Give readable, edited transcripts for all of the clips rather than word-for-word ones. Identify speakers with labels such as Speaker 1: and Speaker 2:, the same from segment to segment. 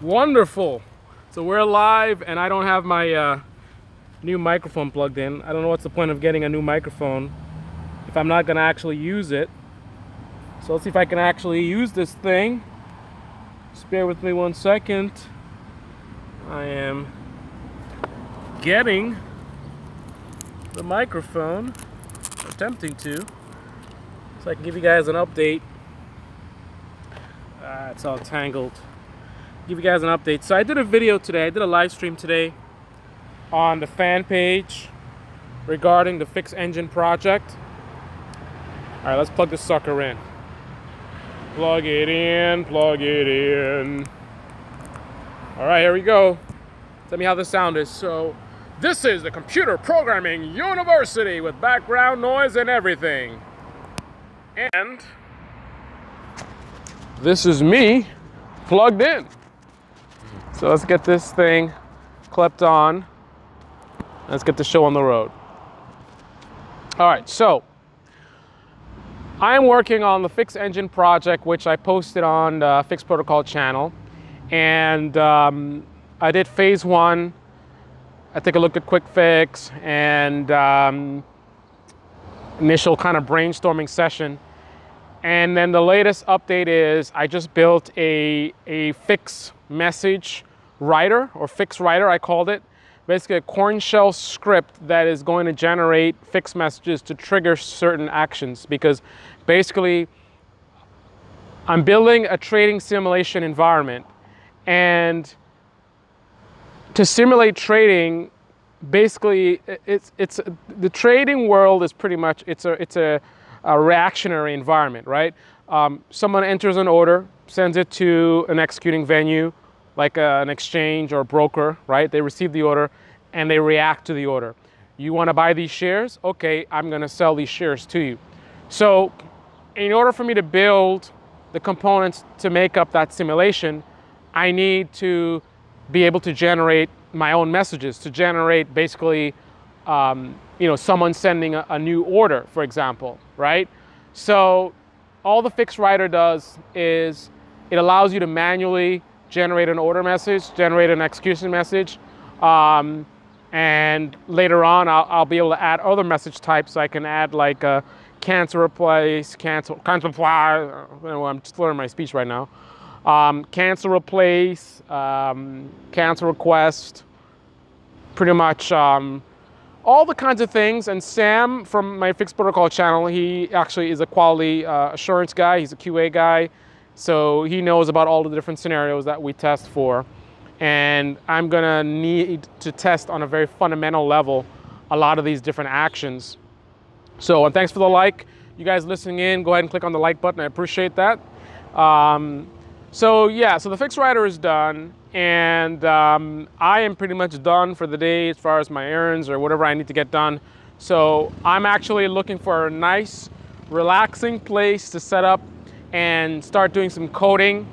Speaker 1: Wonderful. So we're live and I don't have my new microphone plugged in. I don't know what's the point of getting a new microphone if I'm not gonna actually use it. So let's see if I can actually use this thing. Just bear with me 1 second. I am getting the microphone, attempting to, so I can give you guys an update. It's all tangled. Give you guys an update. So I did a video today, I did a live stream today on the fan page regarding the Fix Engine project. All right, let's plug this sucker in. Plug it in, plug it in. All right, here we go. Tell me how the sound is. So this is the Computer Programming University with background noise and everything. And this is me plugged in. So let's get this thing clipped on. Let's get the show on the road. All right, so I'm working on the Fix Engine project, which I posted on the Fix Protocol channel. And I did phase 1. I took a look at quick fix and initial kind of brainstorming session. And then the latest update is I just built a fix message writer, or fix writer I called it. Basically a corn shell script that is going to generate fix messages to trigger certain actions, because basically I'm building a trading simulation environment, and to simulate trading, basically it's the trading world is pretty much it's a reactionary environment, right? Someone enters an order, sends it to an executing venue, like an exchange or broker, right? They receive the order and they react to the order. You want to buy these shares? Okay, I'm going to sell these shares to you. So in order for me to build the components to make up that simulation, I need to be able to generate my own messages, to generate basically someone sending a new order, for example, right? So all the fix writer does is it allows you to manually generate an order message, generate an execution message, and later on I'll be able to add other message types. I can add like a cancel replace, cancel reply. I'm just learning my speech right now. Cancel replace, cancel request, pretty much all the kinds of things. And Sam from my Fix Protocol channel, he actually is a quality assurance guy. He's a QA guy. So he knows about all the different scenarios that we test for. And I'm gonna need to test on a very fundamental level a lot of these different actions. So, and thanks for the like. You guys listening in, go ahead and click on the like button. I appreciate that. So yeah, so the fix writer is done, and I am pretty much done for the day as far as my errands or whatever I need to get done. So I'm actually looking for a nice, relaxing place to set up and start doing some coding.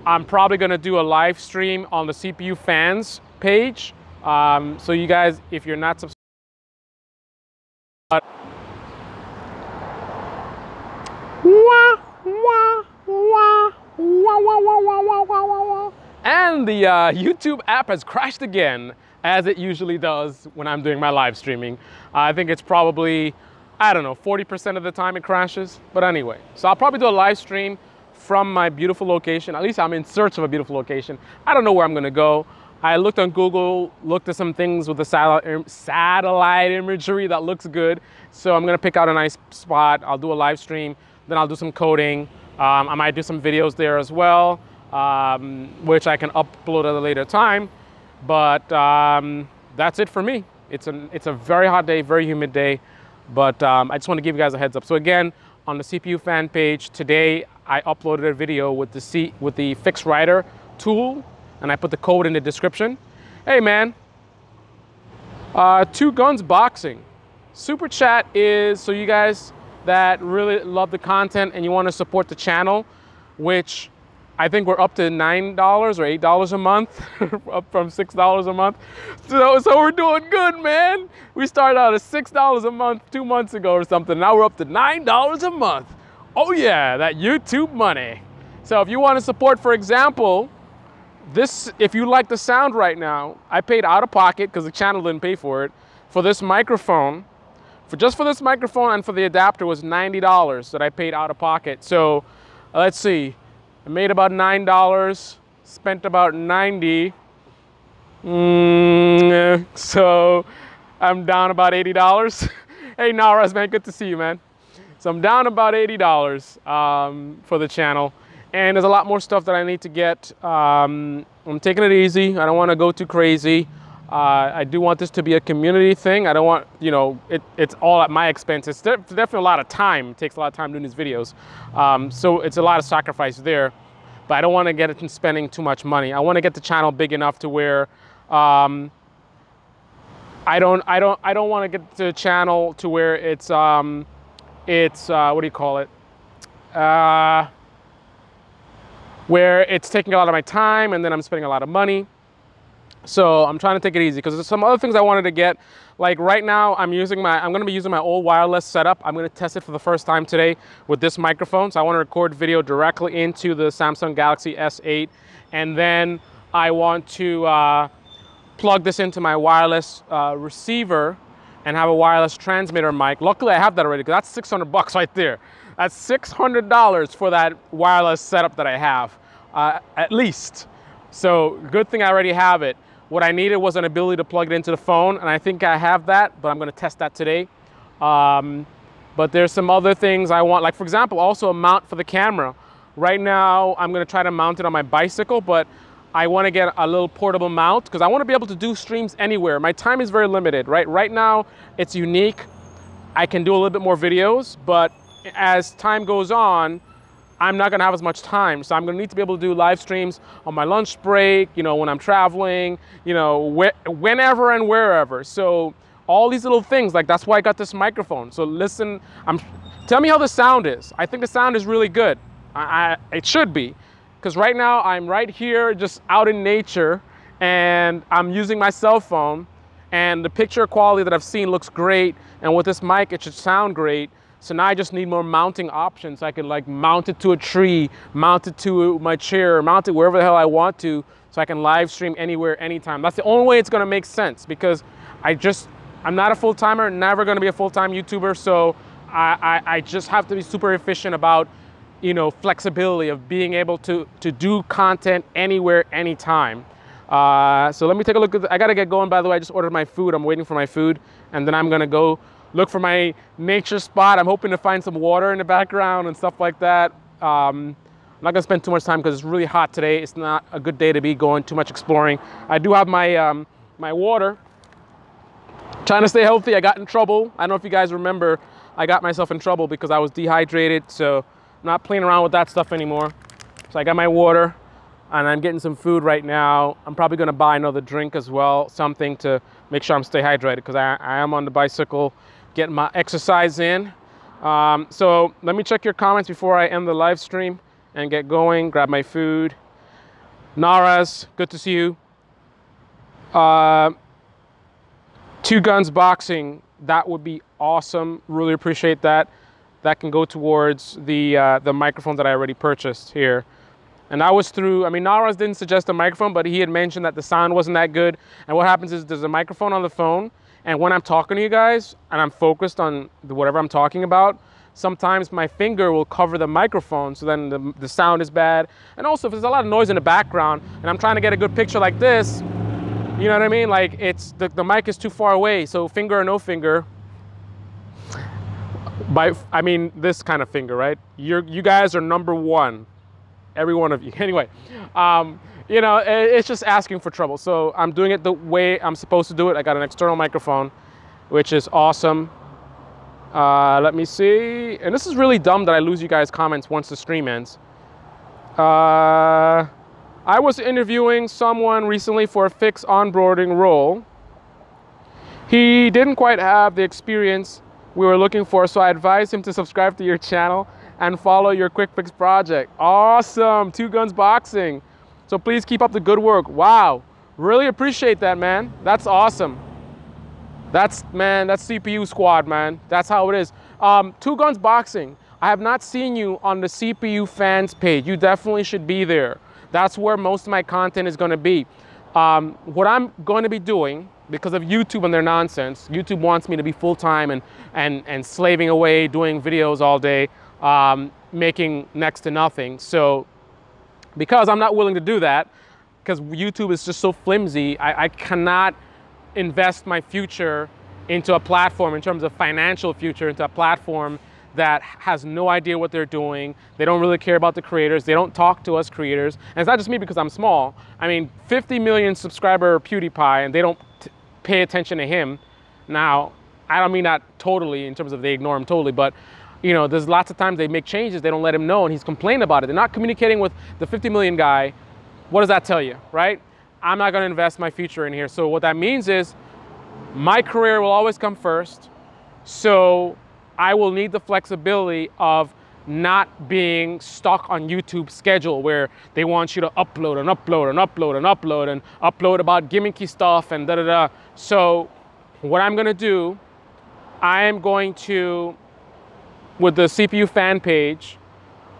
Speaker 1: I'm probably gonna do a live stream on the CPU fans page. So you guys, if you're not subscribed, and the YouTube app has crashed again, as it usually does when I'm doing my live streaming. I think it's probably, I don't know, 40% of the time it crashes. But anyway, so I'll probably do a live stream from my beautiful location. At least I'm in search of a beautiful location. I don't know where I'm gonna go. I looked on Google, looked at some things with the satellite imagery that looks good. So I'm gonna pick out a nice spot. I'll do a live stream, then I'll do some coding. I might do some videos there as well, which I can upload at a later time. But that's it for me. It's a very hot day, very humid day. But I just want to give you guys a heads up. So again, on the CPU fan page today, I uploaded a video with the Fix Writer tool, and I put the code in the description. Hey man, Two Guns Boxing. Super chat is so you guys that really love the content and you want to support the channel, which I think we're up to $9 or $8 a month, up from $6 a month. So we're doing good, man. We started out at $6 a month 2 months ago or something. Now we're up to $9 a month. Oh yeah, that YouTube money. So if you want to support, for example, this, if you like the sound right now, I paid out of pocket because the channel didn't pay for it, for this microphone. Just for this microphone and for the adapter was $90 that I paid out of pocket. So let's see, I made about $9, spent about 90. So I'm down about $80. Hey Naras, man, good to see you, man. So I'm down about $80 for the channel. And there's a lot more stuff that I need to get. I'm taking it easy. I don't want to go too crazy. I do want this to be a community thing. I don't want, you know, it's all at my expense. It's definitely a lot of time. It takes a lot of time doing these videos. So it's a lot of sacrifice there. But I don't want to get into spending too much money. I want to get the channel big enough to where I don't want to get the channel to where it's what do you call it? Where it's taking a lot of my time and then I'm spending a lot of money. So I'm trying to take it easy because there's some other things I wanted to get. Like right now, I'm going to be using my old wireless setup. I'm going to test it for the first time today with this microphone. So I want to record video directly into the Samsung Galaxy S8. And then I want to plug this into my wireless receiver and have a wireless transmitter mic. Luckily, I have that already because that's $600 right there. That's $600 for that wireless setup that I have, at least. So good thing I already have it. What I needed was an ability to plug it into the phone, and I think I have that, but I'm going to test that today. But there's some other things I want, like for example, also a mount for the camera. Right now, I'm going to try to mount it on my bicycle, but I want to get a little portable mount because I want to be able to do streams anywhere. My time is very limited, right? Right now, it's unique. I can do a little bit more videos, but as time goes on, I'm not gonna have as much time. So I'm gonna need to be able to do live streams on my lunch break, you know, when I'm traveling, you know, whenever and wherever. So all these little things, like that's why I got this microphone. So listen, tell me how the sound is. I think the sound is really good. It should be. Because right now I'm right here just out in nature and I'm using my cell phone and the picture quality that I've seen looks great. And with this mic, it should sound great. So now I just need more mounting options. I can like mount it to a tree, mount it to my chair, mount it wherever the hell I want to, so I can live stream anywhere, anytime. That's the only way it's gonna make sense because I'm not a full-timer, never gonna be a full-time YouTuber, so I just have to be super efficient about, you know, flexibility of being able to do content anywhere, anytime. So let me take a look at I gotta get going, by the way. I just ordered my food. I'm waiting for my food, and then I'm gonna go look for my nature spot. I'm hoping to find some water in the background and stuff like that. I'm not gonna spend too much time because it's really hot today. It's not a good day to be going too much exploring. I do have my my water. Trying to stay healthy. I got in trouble. I don't know if you guys remember, I got myself in trouble because I was dehydrated. So I'm not playing around with that stuff anymore. So I got my water and I'm getting some food right now. I'm probably gonna buy another drink as well, something to make sure I'm stay hydrated because I am on the bicycle, getting my exercise in. So let me check your comments before I end the live stream and get going, grab my food. Naras, good to see you. Two Guns Boxing, that would be awesome. Really appreciate that. That can go towards the microphone that I already purchased here. And that was through, I mean, Naras didn't suggest a microphone, but he had mentioned that the sound wasn't that good. And what happens is there's a microphone on the phone, and when I'm talking to you guys and I'm focused on whatever I'm talking about, sometimes my finger will cover the microphone, so then the sound is bad. And also if there's a lot of noise in the background and I'm trying to get a good picture like this, you know what I mean? Like it's the mic is too far away, so finger or no finger, I mean this kind of finger, right? You guys are number one, every one of you. Anyway, you know, it's just asking for trouble. So I'm doing it the way I'm supposed to do it. I got an external microphone, which is awesome. Let me see. And this is really dumb that I lose you guys' comments once the stream ends. I was interviewing someone recently for a fixed onboarding role. He didn't quite have the experience we were looking for, so I advised him to subscribe to your channel and follow your quick fix project. Awesome, Two Guns Boxing. So please keep up the good work. Wow, really appreciate that, man. That's awesome. That's CPU squad, man. That's how it is. Two Guns Boxing, I have not seen you on the CPU fans page. You definitely should be there That's where most of my content is going to be. What I'm going to be doing, because of YouTube and their nonsense, YouTube wants me to be full-time and slaving away, doing videos all day, making next to nothing. So because I'm not willing to do that, because YouTube is just so flimsy, I cannot invest my future into a platform, in terms of financial future, into a platform that has no idea what they're doing. They don't really care about the creators. They don't talk to us creators. And it's not just me because I'm small. I mean, 50 million subscriber PewDiePie, and they don't pay attention to him. Now, I don't mean that totally in terms of they ignore him totally, but you know, there's lots of times they make changes, they don't let him know, and he's complaining about it. They're not communicating with the 50 million guy. What does that tell you, right? I'm not gonna invest my future in here. So what that means is my career will always come first. So I will need the flexibility of not being stuck on YouTube's schedule where they want you to upload and upload and upload and upload and upload about gimmicky stuff and da-da-da. So what I'm gonna do, I am going to, with the CPU fan page,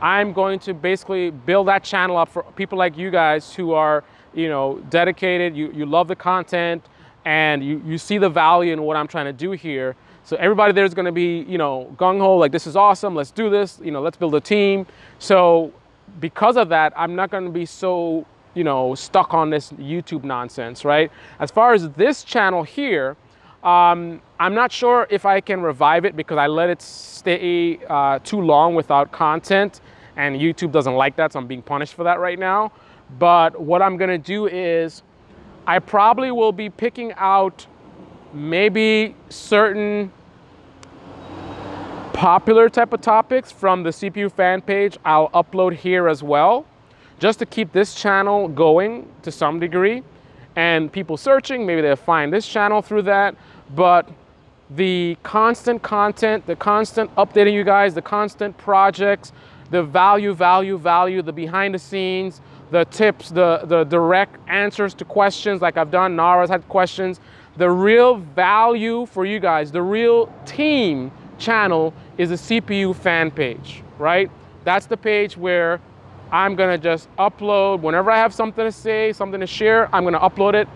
Speaker 1: I'm going to basically build that channel up for people like you guys who are, you know, dedicated, you love the content, and you see the value in what I'm trying to do here. So everybody there's gonna be, you know, gung-ho, like this is awesome, let's do this, you know, let's build a team. So because of that, I'm not gonna be so, you know, stuck on this YouTube nonsense, right? As far as this channel here, I'm not sure if I can revive it because I let it stay too long without content, and YouTube doesn't like that, so I'm being punished for that right now. But what I'm gonna do is I probably will be picking out maybe certain popular type of topics from the CPU fan page. I'll upload here as well, just to keep this channel going to some degree. And people searching, maybe they'll find this channel through that. But the constant content, the constant updating you guys, the constant projects, the value, the behind the scenes, the tips, the direct answers to questions like I've done. Nara's had questions. The real value for you guys, the real team channel is the CPU fan page, right? That's the page where I'm gonna just upload whenever I have something to say, something to share, I'm gonna upload it,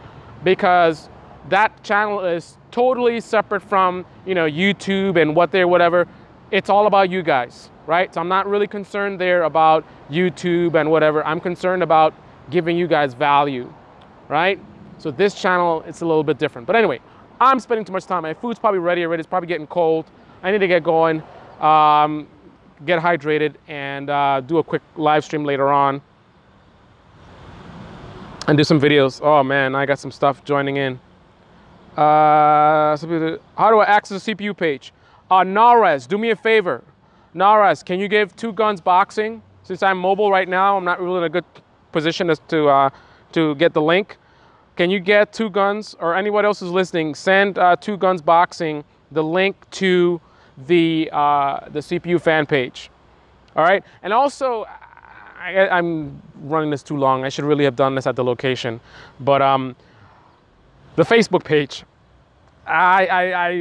Speaker 1: because that channel is totally separate from, you know, YouTube and what they're whatever. It's all about you guys, right? So I'm not really concerned there about YouTube and whatever. I'm concerned about giving you guys value, right? So this channel, it's a little bit different. But anyway, I'm spending too much time. My food's probably ready already. It's probably getting cold. I need to get going, get hydrated, and do a quick live stream later on. And do some videos. Oh man, I got some stuff joining in. How do I access the CPU page? Naraz, do me a favor. Naraz, can you give Two Guns Boxing? Since I'm mobile right now, I'm not really in a good position to get the link. Can you get Two Guns, or anyone else who's listening, send Two Guns Boxing the link to the CPU fan page. All right, and also, I'm running this too long. I should really have done this at the location, but the Facebook page. I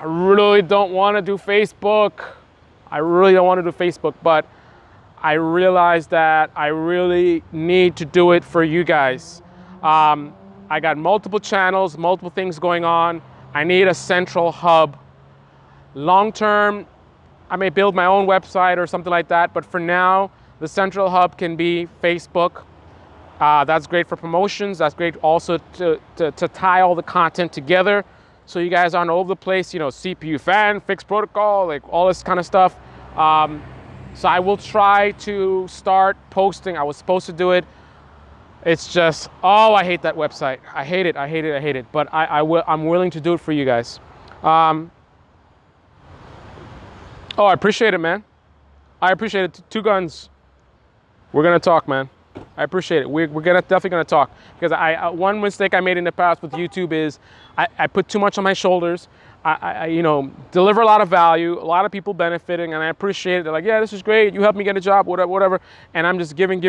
Speaker 1: really don't want to do Facebook. I really don't want to do Facebook, but I realized that I really need to do it for you guys. I got multiple channels, multiple things going on. I need a central hub. Long term, I may build my own website or something like that, but for now, the central hub can be Facebook. That's great for promotions. That's great also to tie all the content together, so you guys aren't all over the place, you know, CPU fan, fixed protocol, like all this kind of stuff. So I will try to start posting. I was supposed to do it. It's just, oh, I hate that website. I hate it, I hate it, I hate it. But I'm willing to do it for you guys. Oh, I appreciate it, man. I appreciate it. Two Guns. We're gonna talk, man. I appreciate it. We're definitely gonna talk, because one mistake I made in the past with YouTube is I put too much on my shoulders. I you know, deliver a lot of value, a lot of people benefiting, and I appreciate it. They're like, yeah, this is great. You helped me get a job, whatever. And I'm just giving.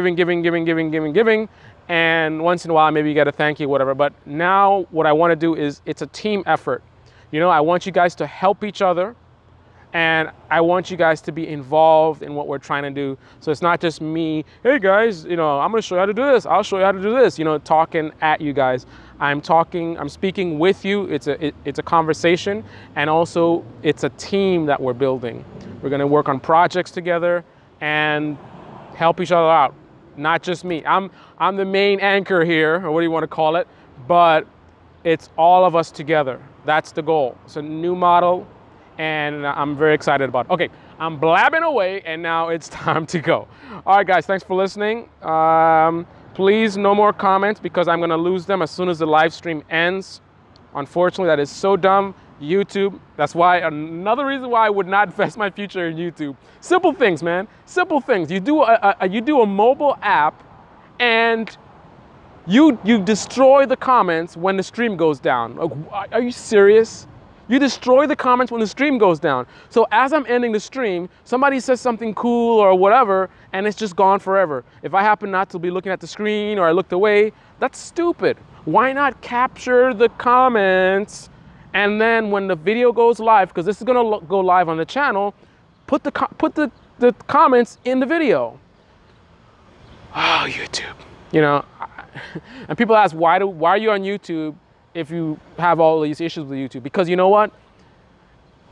Speaker 1: And once in a while, maybe you get a thank you, whatever. But now what I want to do is, it's a team effort. You know, I want you guys to help each other And I want you guys to be involved in what we're trying to do. So it's not just me, hey guys, you know, I'm gonna show you how to do this. I'll show you how to do this, you know, talking at you guys. I'm speaking with you. It's a conversation, and also it's a team that we're building. We're gonna work on projects together and help each other out. Not just me. I'm the main anchor here, or what do you want to call it, but it's all of us together. That's the goal. It's a new model, and I'm very excited about it. Okay, I'm blabbing away, and now it's time to go. All right, guys, thanks for listening. Please, no more comments, because I'm gonna lose them as soon as the live stream ends. Unfortunately, that is so dumb. YouTube, that's why, another reason why I would not invest my future in YouTube. Simple things, man, simple things. You do a mobile app, and you destroy the comments when the stream goes down. Are you serious? You destroy the comments when the stream goes down. So as I'm ending the stream, somebody says something cool or whatever, and it's just gone forever. If I happen not to be looking at the screen, or I looked away, that's stupid. Why not capture the comments, and then when the video goes live, because this is gonna go live on the channel, put the comments in the video. Oh, YouTube. You know, and people ask, why are you on YouTube if you have all these issues with YouTube? Because you know what?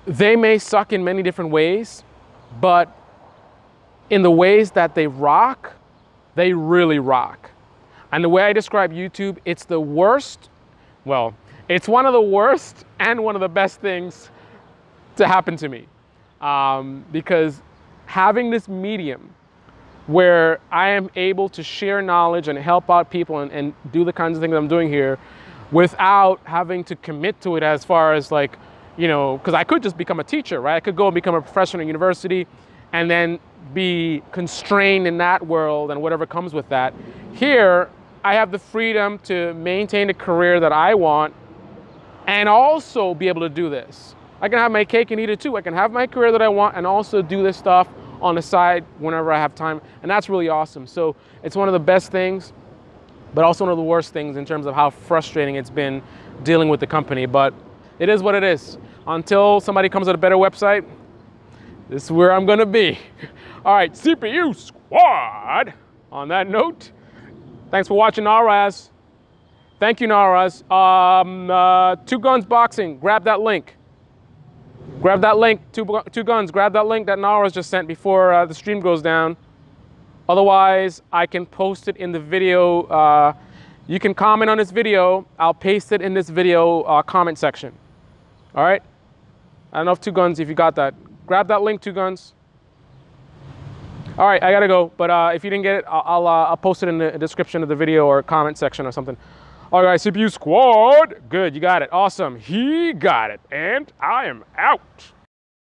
Speaker 1: They may suck in many different ways, but in the ways that they rock, they really rock. And the way I describe YouTube, it's the worst, well, it's one of the worst and one of the best things to happen to me. Because having this medium where I am able to share knowledge and help out people and do the kinds of things I'm doing here without having to commit to it, as far as like, you know, because I could just become a teacher, right? I could go and become a professor in a university and then be constrained in that world and whatever comes with that. Here, I have the freedom to maintain a career that I want and also be able to do this. I can have my cake and eat it too. I can have my career that I want and also do this stuff on the side whenever I have time. And that's really awesome. So it's one of the best things, but also one of the worst things in terms of how frustrating it's been dealing with the company. But it is what it is. Until somebody comes with a better website, this is where I'm gonna be. All right, CPU squad. On that note, thanks for watching, Naraz. Thank you, Naraz. Two Guns Boxing, grab that link. Grab that link, two Guns, grab that link that Naraz just sent before the stream goes down. Otherwise, I can post it in the video. You can comment on this video. I'll paste it in this video comment section. All right? I don't know if Two Guns, if you got that. Grab that link, Two Guns. All right, I gotta go. But if you didn't get it, I'll post it in the description of the video or comment section or something. All right, CPU squad. Good, you got it. Awesome. He got it. And I am out.